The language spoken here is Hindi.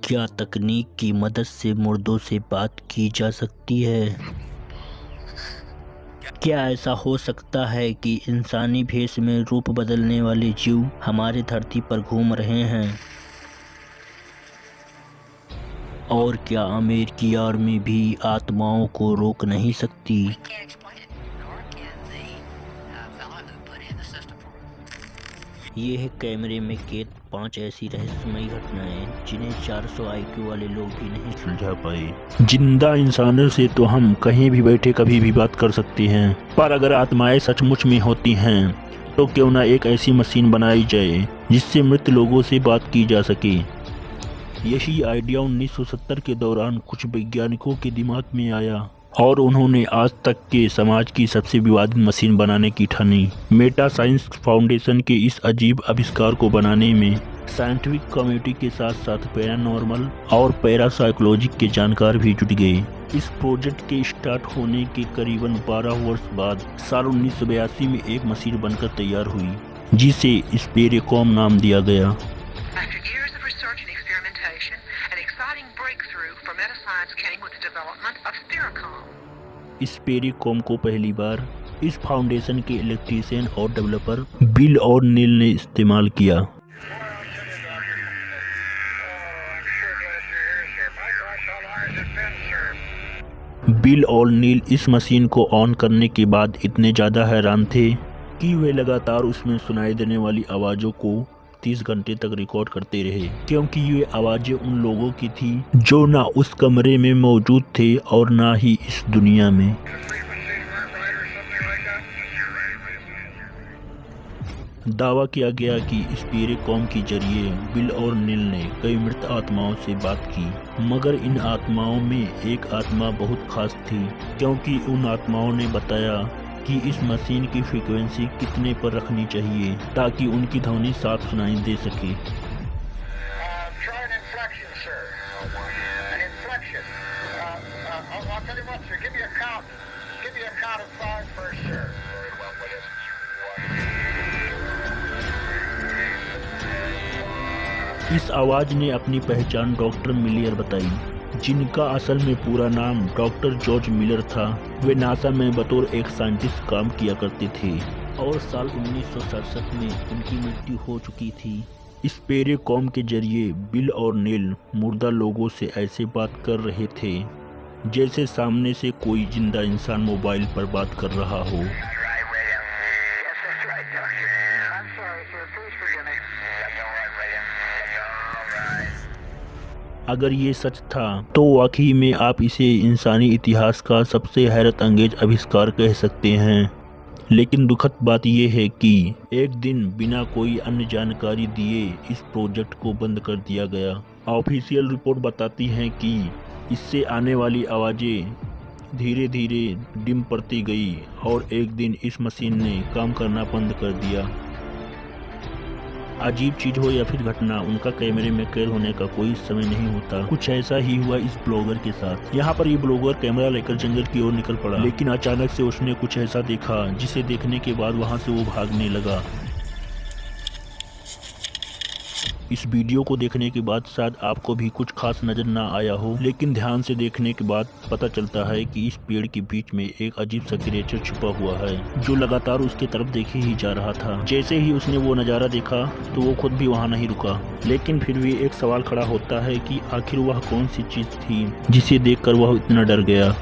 क्या तकनीक की मदद से मुर्दों से बात की जा सकती है? क्या ऐसा हो सकता है कि इंसानी भेष में रूप बदलने वाले जीव हमारे धरती पर घूम रहे हैं? और क्या अमेरिकी आर्मी भी आत्माओं को रोक नहीं सकती? ये है कैमरे में कैद 5 ऐसी रहस्यमयी घटनाएं जिन्हें 400 IQ वाले लोग भी नहीं सुलझा पाए। जिंदा इंसानों से तो हम कहीं भी बैठे कभी भी बात कर सकते हैं, पर अगर आत्माएं सचमुच में होती हैं तो क्यों ना एक ऐसी मशीन बनाई जाए जिससे मृत लोगों से बात की जा सके। यही आइडिया 1970 के दौरान कुछ वैज्ञानिकों के दिमाग में आया और उन्होंने आज तक के समाज की सबसे विवादित मशीन बनाने की ठानी। मेटा साइंस फाउंडेशन के इस अजीब आविष्कार को बनाने में साइंटिफिक कम्युनिटी के साथ साथ पैरानॉर्मल और पैरासाइकोलॉजी के जानकार भी जुट गए। इस प्रोजेक्ट के स्टार्ट होने के करीबन 12 वर्ष बाद साल 1982 में एक मशीन बनकर तैयार हुई जिसे स्पेरेकॉम नाम दिया गया। स्पेरेकॉम को पहली बार इस फाउंडेशन के इलेक्ट्रीशियन और डेवलपर बिल और नील ने इस्तेमाल किया। बिल और नील इस मशीन को ऑन करने के बाद इतने ज़्यादा हैरान थे कि वे लगातार उसमें सुनाई देने वाली आवाज़ों को 30 घंटे तक रिकॉर्ड करते रहे, क्योंकि ये आवाज़ें उन लोगों की थी जो ना उस कमरे में मौजूद थे और ना ही इस दुनिया में। दावा किया गया कि स्पेरेकॉम के जरिए बिल और नील ने कई मृत आत्माओं से बात की, मगर इन आत्माओं में एक आत्मा बहुत खास थी, क्योंकि उन आत्माओं ने बताया कि इस मशीन की फ्रीक्वेंसी कितने पर रखनी चाहिए ताकि उनकी ध्वनि साफ सुनाई दे सके। इस आवाज ने अपनी पहचान डॉक्टर मिलियर बताई, जिनका असल में पूरा नाम डॉक्टर जॉर्ज मिलर था। वे नासा में बतौर एक साइंटिस्ट काम किया करते थे और साल 1967 में उनकी मृत्यु हो चुकी थी। स्पेरेकॉम के जरिए बिल और नील मुर्दा लोगों से ऐसे बात कर रहे थे जैसे सामने से कोई जिंदा इंसान मोबाइल पर बात कर रहा हो। अगर ये सच था तो वाकई में आप इसे इंसानी इतिहास का सबसे हैरत अंगेज आविष्कार कह सकते हैं। लेकिन दुखद बात यह है कि एक दिन बिना कोई अन्य जानकारी दिए इस प्रोजेक्ट को बंद कर दिया गया। ऑफिशियल रिपोर्ट बताती हैं कि इससे आने वाली आवाज़ें धीरे धीरे डिम पड़ती गई और एक दिन इस मशीन ने काम करना बंद कर दिया। अजीब चीज हो या फिर घटना, उनका कैमरे में कैद होने का कोई समय नहीं होता। कुछ ऐसा ही हुआ इस ब्लॉगर के साथ। यहाँ पर ये ब्लॉगर कैमरा लेकर जंगल की ओर निकल पड़ा, लेकिन अचानक से उसने कुछ ऐसा देखा जिसे देखने के बाद वहाँ से वो भागने लगा। इस वीडियो को देखने के बाद शायद आपको भी कुछ खास नजर ना आया हो, लेकिन ध्यान से देखने के बाद पता चलता है कि इस पेड़ के बीच में एक अजीब सा क्रिएचर छुपा हुआ है जो लगातार उसके तरफ देखे ही जा रहा था। जैसे ही उसने वो नज़ारा देखा तो वो खुद भी वहाँ नहीं रुका, लेकिन फिर भी एक सवाल खड़ा होता है कि आखिर वह कौन सी चीज़ थी जिसे देखकर वह इतना डर गया।